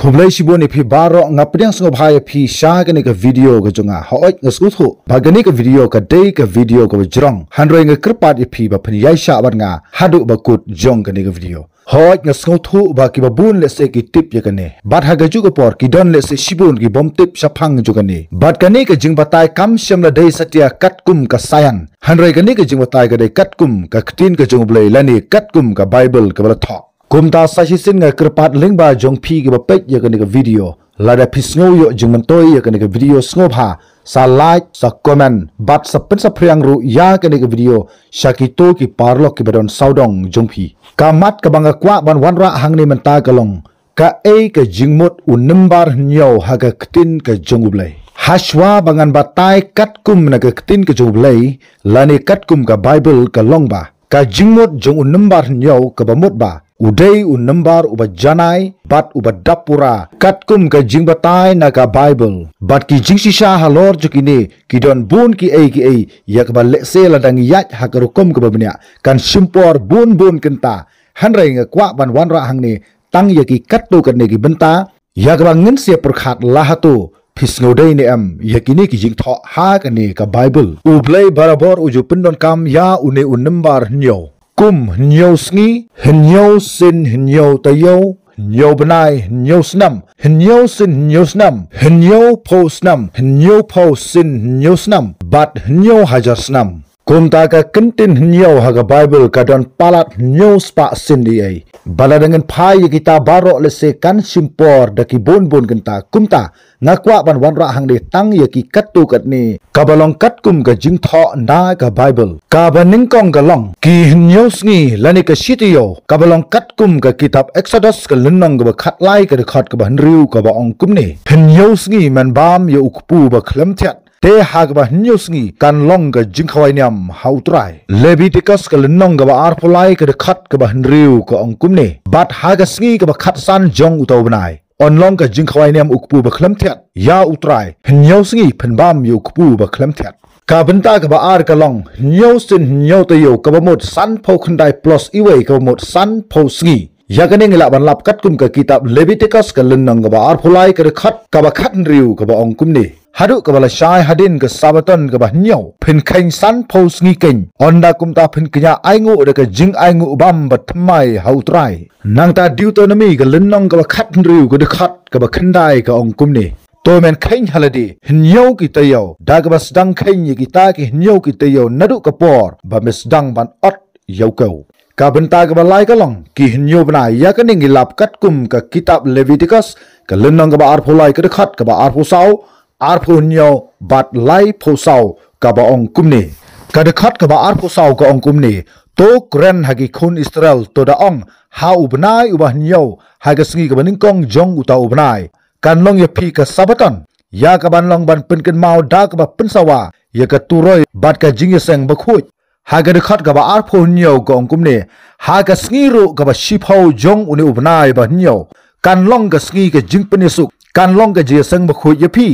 Kublai shiboni phi baro ngapriang sngo bhai phi sha gani ka video ga junga hoit ngasuthu bagani ka video ka dei ka video ka jrong handroi nga krpat phi ba phni yai sha bar nga hadu ba kut jong gani ka video hoit ngasuthu ba ki ba bun le se ki tip ya gani bat ha ga ju ka por ki don le se shibun ki bom tip sha phang ju gani bat gani ka jing batai kam shem la dei satya kat kum ka sayan handroi gani ka jing batai ka dei kat kum ka ktin ka jong blai lani kat kum ka bible ka bla tho kumta sahisin nga kerpat lingba jong phi ke bapek ya kani ka video lada pisngo yo jing mentoi ya kani ka video sngo bha sa like sa comment bat sa pen sa priang ru ya kani ka video shakito ki parlok ki badon saudong jong phi kamat ka banga kwa ban wanra hangni menta kalong ka ka jingmut unimbar nyo haga ktin ka jongublai hashwa bangan batai katkum na ka ktin ka jongublai lani katkum ka bible ka longba ka jingmut jong unimbar nyo ka bamut ba Udai unambar uba janai bat uba dapura katkum ka jingbatai na ka Bible bat ki jingsisha halor jukine ki don bun ki ai yak ba lekse ladang yat hakarukum ka babnya kan simpor bun kenta hanrai nga kwa ban wanra hangne tang yaki kattu kan ki benta yak ba ngin se perkhat lahatu Pisngodai ne am yakini ki jing tho ha kane ka Bible ublai barabor uju pendon kam ya une unambar nyo kum nyo sngi nyo sin nyo tayo nyo benai nyo snam nyo sin nyo snam nyo po snam nyo po sin nyo snam bat nyo hajar snam kum ta ka kentin nyo haga Bible ka don palat nyo spa sin di ai bala dengan pai kita barok lese kan simpor daki bon kenta kumta ngakwa ban wanra hang de tang yaki kattu kat ni kabalong katkum ka jing tho na ka Bible ka baning kong galong ki nyo sngi lani ka sitiyo kabalong katkum ka kitab Exodus ka lenong ka khat lai ka khat ka ban riu ka ba ong kum ni nyo sngi man bam yo ukpu ba khlam thiat te hag ba nyo sngi kan long ka jing khawai nyam hautrai Leviticus ka lenong ka ba arpulai ka khat ka ban riu ka ong kum ni bat haga sngi ka ba khat san jong utau banai onlong ka jing khawai nyam ukpu ba khlam thiat ya utrai nyo sngi phan bam yo ukpu ba khlam thiat ka benta ka ba ar ka long nyo sin nyo te yo ka ba mot san pho khandai plus iwei ka mot san pho sngi ya ka ning la ban lap kat kum ka kitab Leviticus ka lenong ka ba ar phulai ka khat ka ba khat riu ka ba ong kum ni hadu ka bala shai hadin ka sabaton ka ba nyo phin khain san pho sngi ken onda kumta phin knya aingu de ka jing aingu bam ba thmai hautrai nangta Deuteronomy ka lenong ka ba khat riu ka de khat ka ba khandai ka ong kum ni to men khain haladi nyo ki tayo da ka ba sdang khain yi ki ta ki nyo ki tayo nadu ka por ba mesdang ban ot yau kau ka benta ka ba lai ka long ki nyo bna ya ka ning lap kat kum ka kitab Leviticus ka lenong ka ba ar phulai ka de khat ka ba ar phu sau ar phu nyo bat lai phu sau ka ba ong kum ni ka de khat ka ba ar phu sau ka ong kum ni to kren hagi khun Israel to da ong ha ubnai ubah nyo haga sngi ka baning kong jong uta ubnai kan long ya phi ka sabaton ya ka ban long ban pen ken mau da ka ba pen sawa ya ka turoi bat ka jing seng ba khuj haga de khat ka ba ar phu nyo ka ong kum ni haga sngi ru ka ba shi phau jong uni ubnai ba nyo kan long ka sngi ka jing pen suk kan long ka je seng ba khuj ya phi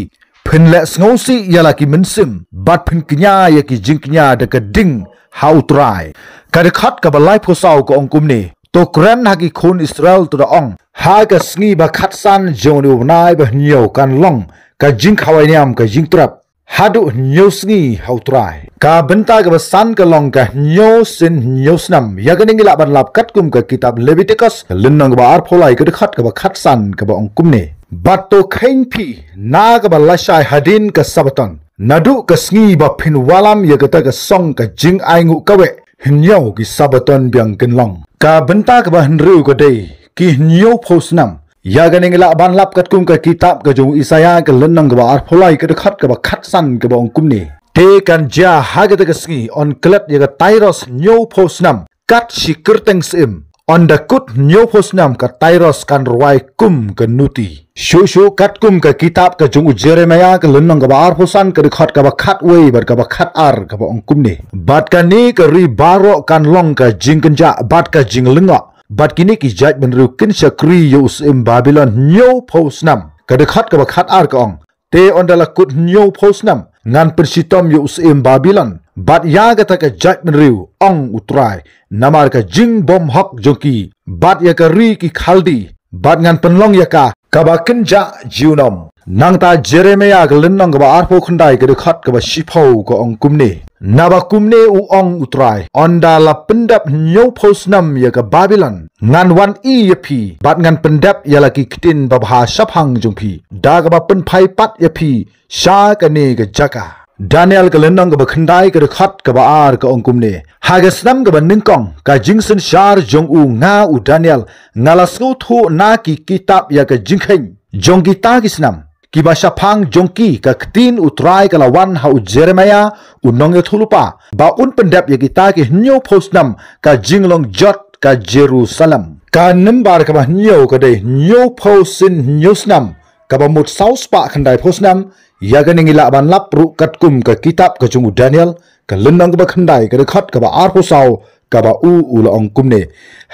phin le sngosi yala ki minsim bat phin knya ya ki jing knya de ka ding how try ka de khat ka ba lai phu sau ko ong kum ni to kran ha ki khun Israel to da ong ha ka sngi ba khat san joni ubnai ba nyo kan long ka jing khawai nyam ka jing trap hadu nyo sngi how try ka benta ka ba san ka long ka nyo sin nyo snam ya ka ning la ban lap kat kum ka kitab Leviticus linnang ba ar pholai ka de khat ka ba khat san ka ba ong kum ni bat to khain phi na ka ba lashai hadin ka sabaton nadu ka sngi ba phin walam ya ka ta ka song ka jing aingu ka we nyo ki sabaton biang ken long ka benta ka ba hnru ka dei ki nyo phosnam ya ga ning la ban lap kat kum ka kitab ka jong Isaya ka lenang ka ba ar pholai ka khat ka ba khat san ka ba ong kum ni te kan ja ha ga ta ka sngi on klat ya ka Tyros nyo phosnam kat shikirteng sim on the kut nyo phosnam ka Tyros kan ruai kum ka nuti shu kat kum ka kitab ka jong Jeremiah ka lenang ka ba ar phosan ka khat ka ba khat wei bar ka ba khat ar ka ba ong kum ni bat ka ni ka ri baro kan long ka jing kenja bat ka jing lenga bat kini ki jaj ben ru kin shakri yo im Babylon nyo phosnam ka de khat ka ba khat ar ka ong te on dala kut nyo phosnam ngan persitom yo im Babylon bat ya ga ta ka jaj ben ru ong utrai namar ka jing bom hok joki bat ya ka ri ki khaldi bat ngan penlong ya ka kabakin ja jiunom nang ta Jeremia gelennong ka ba arpo khandai ka khat ka ba shipau ka ong kumne naba kumne u ong utrai onda la pendap nyau phosnam ya ka Babylon ngan wan I yapi bat ngan pendap ya la ki kitin ba bha shaphang jungphi da ka ba pen phai pat yapi sha ka ne ka jaka Daniel gelennong ka ba khandai ka khat ka ba ar ka ong kumne hagasnam ka ba ningkong ka jingsen shar jong u nga u Daniel ngalasku thu na ki kitab ya ka jingkheng jong ki ta kisnam kiba shapang jongki ka ktin utrai ka lawan ha u Jeremiah unong ya thulupa ba un pendap ya kita ki hnyo phosnam ka jinglong jot ka Jerusalem ka nimbar ka ba hnyo ka dei hnyo phosin hnyo ka ba mut saus pa khandai phosnam ya ga ningila ban lap ru katkum ka kitab ka jungu Daniel ka lennang ka ba khandai ka khat ka ba ar phosau ka ba u la ong kumne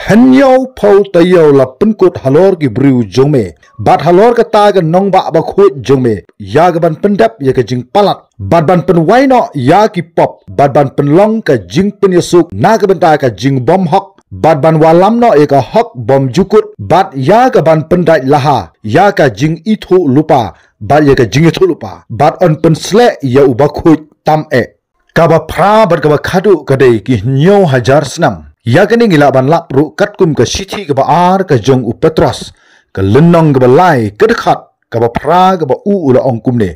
hnyo phau tayo la penkut halor ki briu jongme bat halor ka ta ga nong ba khut jongme ya ga ban pendap ya ka jing palat bat ban pen waino ya ki pop bat ban pen long ka jing pen yasuk na ka ban ta ka jing bom hok bat ban walam no ya ka hok bom jukut bat ya ka ban pendai laha ya ka jing ithu lupa bat ya ka jing ithu lupa bat on pen sle ya uba khut tam e kaba pra bat kaba khadu kadai ki nyo hajar snam ya kani ngila ban lap ru katkum ka sithi ka ba ar ka jong u Petros ka lennong ka ba lai kadkhat ka ba pra ka ba u ula ong kumne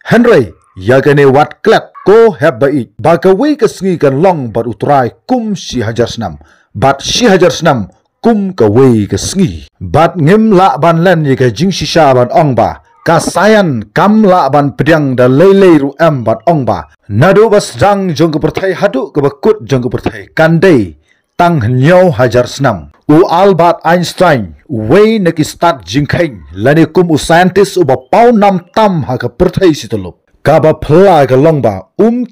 Henry ya kani wat klat ko heb ba I ba ka we ka sngi kan long bat utrai kum si hajar snam bat si hajar snam kum ka we ka sngi bat ngim la ban len ye ka jing shisha ban ong ba ka sayan kam la ban pedang da lei ru am bat ong ba nadu bas jang jong ka perthai hadu ka ba kut jong ka perthai kandai tang hnyo hajar snam u Albert Einstein we na ki start jingkheng lani kum u scientist u ba pau nam tam ha ka perthai situlup ka ba phla ka long ba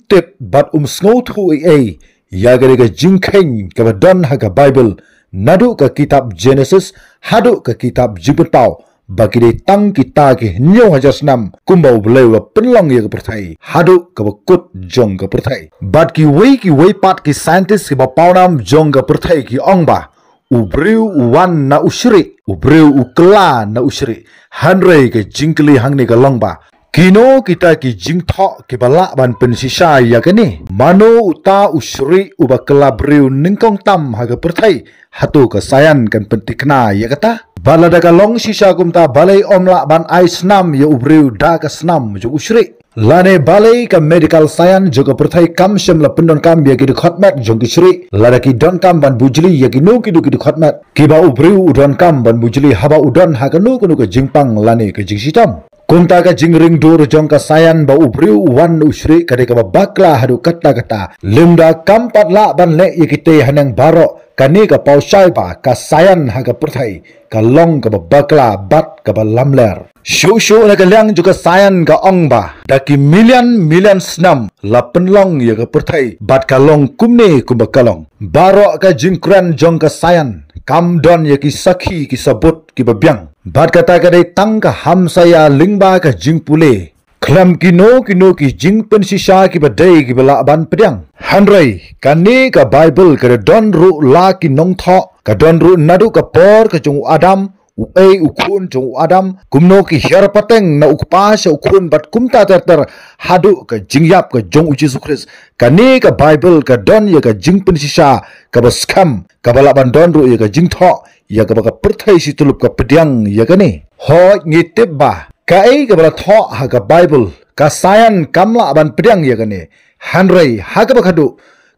tip bat sngo thu ai ya ga ga jingkheng ka ba don ha ka Bible nadu ka kitab Genesis hadu ka kitab Jibutau bagi de tang kita ke nyo hajar snam kumbau belewa penlong ya ke perthai hadu ke kut jong ke perthai bat ki wei pat ki scientist ki ba paunam jong ke perthai ki ong ba ubriu wan na usri ubriu ukla na usri hanrei ke jingkli hangne ke long ba kino kita ki jingtho ki bala ban pensisa ya ke ni mano uta usri ubakla briu ningkong tam ha ke perthai hatu ke sayan kan pentikna ya kata balada ka long sisa kumta balai omla ban ai snam ya ubriu da ka snam jo usri lane balai ka medical science jo ka perthai kam shem la pendon kam ya ki khotmat jong ki sri lada ki don kam ban bujli ya ki no ki du ki khotmat ki ba ubriu udon kam ban bujli haba udon ha ka no ku ka jingpang lane ka jingsitam kumta ka jingring dur jong ka sayan ba ubriu wan usri ka de ka bakla hadu kata limda kam patla ban le ya ki te hanang baro kani ka pausai ba ka sayan ha ka perthai ka long ka bakla bat ka lamler shu na ka lang ju ka sayan ka ong ba da ki million snam la penlong ya ka perthai bat ka long kumne kum kalong baro ka jingkran jong ka sayan kam don ya ki sakhi ki sabut ki babyang bat ka ta ka dei tang ka ham saya lingba ka jingpule klam kino ki jing pen sisa ki badai ki bala ban pedang hanrei kani ka Bible ka don ru la ki nong tho ka don ru nadu ka por ka jung Adam u ei u khun jung Adam kumno ki her pateng na ukpa sha ukhun bat kumta ter hadu ka jingyap ka jung u Jesus Christ kani ka Bible ka don ya ka jing pen sisa ka baskam ka bala ban don ru ya ka jing tho ya ka ba perthai situlup ka pedang ya ka ni ho ngitip ba ka ei ka bala tho ha ka Bible ka sayan kamla ban pedang ya gane hanrei ha ka bakhadu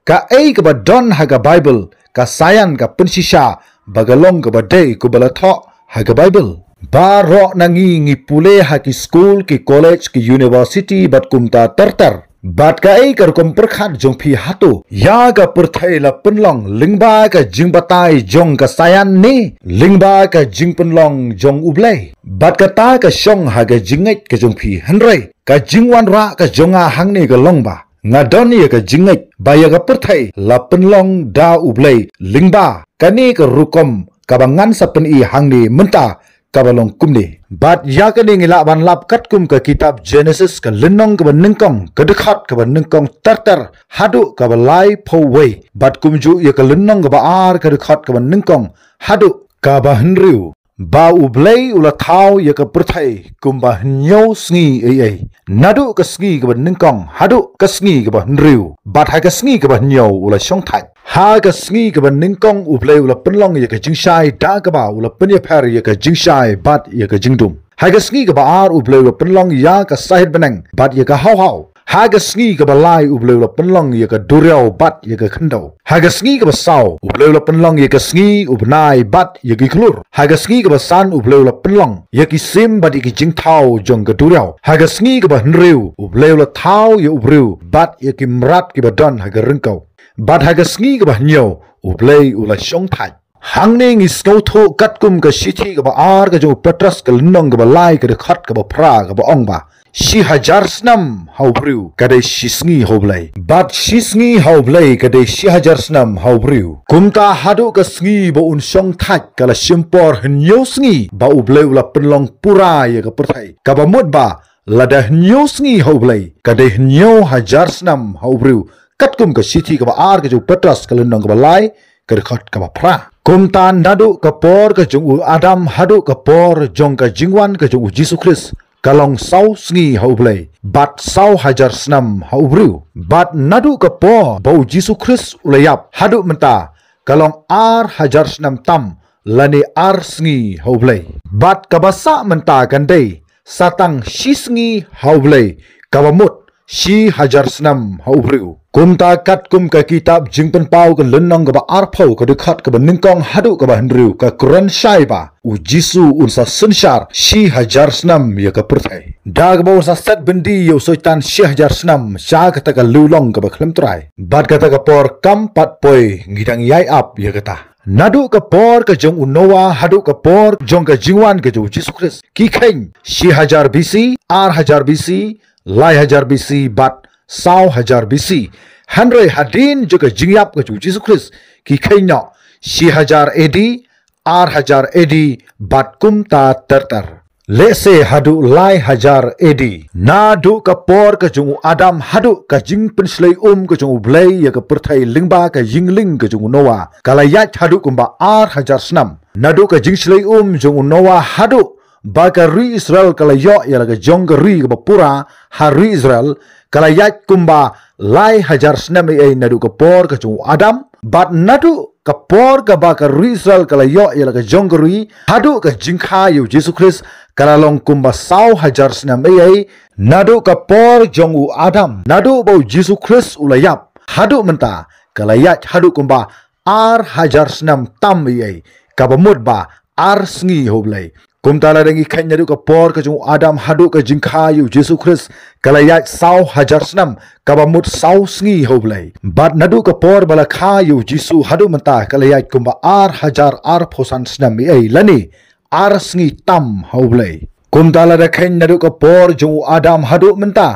ka ei ka ba don ha ka Bible ka sayan ka pensisa bagalong ka ba dei ku bala tho ha ka Bible baro nangi pule ha ki school ki college ki university bat kumta tartar bat ka ei ka kom perkhat jong phi hatu ya ka perthai la penlong lingba ka jingbatai jong ka sayan ni lingba ka jingpenlong jong ublai bat ka ta ka shong ha ka jingai ka jong phi hanrei ka jingwan ra ka jonga hangni ka long ba ngadoni ka jingai ba ya ka perthai la penlong da ublai lingba kani ka rukom ka bangan sa pen I hangni menta kabalong kumni bat ya ka ni ngila ban lap kat kum ka kitab Genesis ka lenong ka ningkong ka dekhat ka ningkong tartar hadu ka lai phowei bat kumju ya ka lenong ka ar ka dekhat ka ningkong hadu ka ba henriu ba ublei ula thau ya ka perthai kumba nyau sngi ai nadu ka sngi ka ningkong hadu ka sngi ka nriu bat ha ka sngi ka nyau ula shong thai ha ka sngi ka ningkong ublei ula penlong ya ka jingshai da ka ba ula penya phar ya ka jingshai bat ya ka jingdum ha ka sngi ka ar ublei ula penlong ya ka sahid benang bat ya ka hau haga sngi ka balai ubleu la penlong ya ka duriau bat ya ka khendau haga sngi ka basau ubleu la penlong ya ka sngi ubnai bat ya ki klur haga sngi ka basan ubleu la penlong ya ki sim bat ya ki jingthau jong ka duriau haga sngi ka bahnriu ubleu la thau ya ubreu bat ya ki mrat ki badon haga rengkau bat haga sngi ka bahnyau ublei ula shong thai hangning is no tho katkum ka shithi ka ba ar ka jo petras ka lnong ka balai ka khat ka ba phra ka ba ong ba shi hajar snam haubriu kadai shisngi hoblai bat shisngi hoblai kadai shi hajar snam haubriu kumta hadu ka sngi ba un song thak kala simpor hnyo sngi ba ublai ula penlong pura ya ka perthai ka ba mut ba lada hnyo sngi hoblai kadai hnyo hajar snam haubriu katkum ka shithi ka ba ar ka jo petras ka lnong ka balai ka khat ka ba phra kumta nadu ka por ka jong adam hadu ka por jong ka jingwan ka jong Jesus Christ kalong sau sngi haublai bat sau hajar snam haubru bat nadu ka po bau Jesus Christ ulayap hadu menta kalong ar hajar snam tam lani ar sngi haublai bat kabasa menta gandai satang shisngi haublai kabamut shi hajar snam haubru kumta kat kum ka kitab jingpen pau ka lenong ka ba arphau ka dikhat ka ba ningkong hadu ka ba hendriu ka Quran shai ba u Jisu unsa sunshar shi hajar snam ya ka perthai dag ba unsa sat bendi yo soitan shi hajar snam sha ka ta ka lulong ka ba khlem trai bat ka ta ka por kam pat poi ngidang yai ap ya ka ta nadu ka por ka jong unowa hadu ka por jong ka jingwan ka jo Jesus Christ ki khain shi hajar BC ar hajar BC lai hajar BC bat sau hajar BC Henry hadin juga jingyap ke Jesus Christ ki khaina shi hajar AD ar hajar AD bat kumta terter lese hadu lai hajar AD nadu ka por ka jungu Adam hadu ka jing penslei ke jungu blai ya ka perthai lingba ka jingling ke jungu Noah kalayat hadu kumba ar hajar snam nadu ka jing slei jungu Noah hadu baka ri Israel kalayo ya laga jong ka ri ka pura hari Israel kalayat kumba lai hajar snam ai nadu ka por ka jungu Adam bat nadu kapor ka ba ka Israel kalayo ya laga jong ka ri hadu ka jingkha yu Jesus Christ kalalong kumba sau hajar snam ai nadu kapor jongu Adam nadu bau Jesus Christ ulayap hadu menta kalayat hadu kumba ar hajar snam tam ai kabamut ba ar sngi hoblai kumtala dengi khanya du kapor ka jongu Adam hadu ka jingkha yu Jesus Christ kalayat sau hajar snam kabamut sau sngi hoblai bat nadu kapor bala kha yu Jisu hadu menta kalayat kumba ar hajar ar phosan snam ai lani ar sngi tam hoblai kumtala da khain nadu kapor jongu Adam hadu menta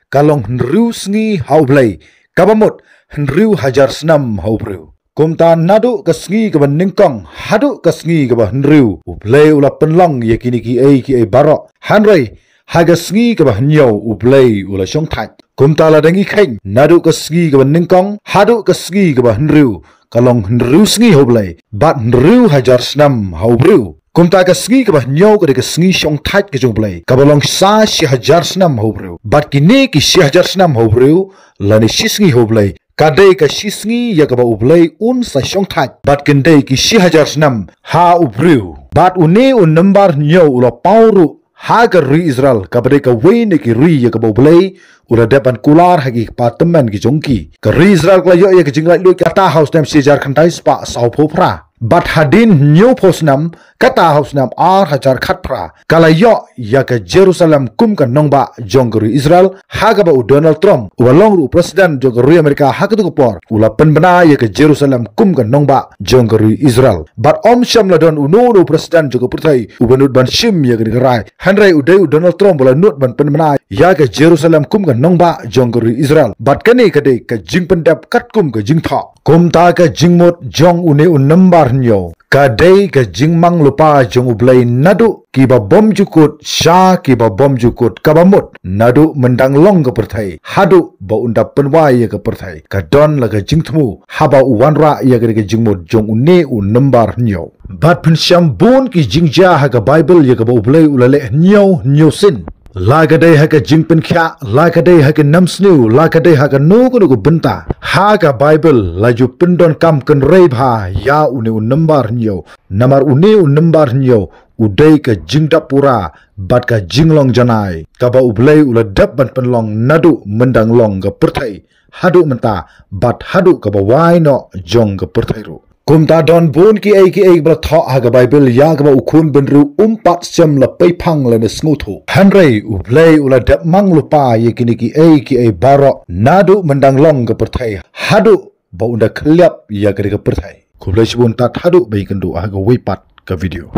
kalong nru sngi hoblai kabamut nru hajar snam hobru kumta nadu ka sngi ka ningkong hadu ka sngi ka nru ublei ula penlong yakini ki ai baro hanrei haga sngi ka nyo ublei ula shong that kumta la dangi khain nadu ka sngi ka ningkong hadu ka sngi ka nru kalong nru sngi hoblei bat nru hajar snam hobru kumta ka sngi ka nyo ka sngi shong that ka jongblei ka balong sa shi hajar snam hobru bat kini ki shi hajar snam hobru lani shi sngi hoblei kadai ka shisngi ya ka ba ublei un sa shong that bat kendai ki shi hajar snam ha ubru bat une un number nyo ula pauru ha ka ri Israel ka badai ka wei ki ri ya ka ba ublei ula depan kular hagi patemen ki jongki ka ri Israel ka yo ya ka jinglai lu ka ta house tem si jar khantai spa sau phopra bat hadin nyo phosnam kata hausnam ar hajar khatpra kalayo ya ka Jerusalem kum ka nongba jonggri Israel haga ba Donald Trump walong ru president jonggri Amerika haga tu por ula penbena ya ka Jerusalem kum ka nongba jonggri Israel bat om sham ladon unu president jogga purthai ubanut ban shim ya ka rai hanrai udai Donald Trump wala nut ban penbena ya ka Jerusalem kum ka nongba jonggri Israel bat kani kade ka jing pendap kat kum ka jing tha kum ta ka jingmot jong une un number nyo kadai ka jingmang lupa jong ublay nadu ki ba bom jukut sha ki ba bom jukut kabamut nadu mendang long ka perthai hadu ba unda penwai ya ka perthai ka don la ka jingthmu haba uwanra ya ka jingmut jong une u number nyo bat phin shambun ki jingja ha ka bible ya ka ba ublay ulale nyo sin lagadai haka jingpen kya lagadai haka namsnu lagadai haka nugu benta haka bible laju pendon kam ken rebha ya une number nyo namar une number nyo udai ka jingda pura bat ka jinglong janai kaba ublai ula dap ban penlong nadu mendang long ga perthai hadu menta bat hadu kaba wai no jong ga perthai ru kumta don bun ki ai bra tho haga bible ya ga ukun benru umpat sem la peipang la ne smuthu hanrei ublei ula dap mang lupa ye kini ki ai baro nadu mendang long ga perthai hadu ba unda khliap ya ga perthai kublai sibun tat hadu bai kendu haga weipat ka video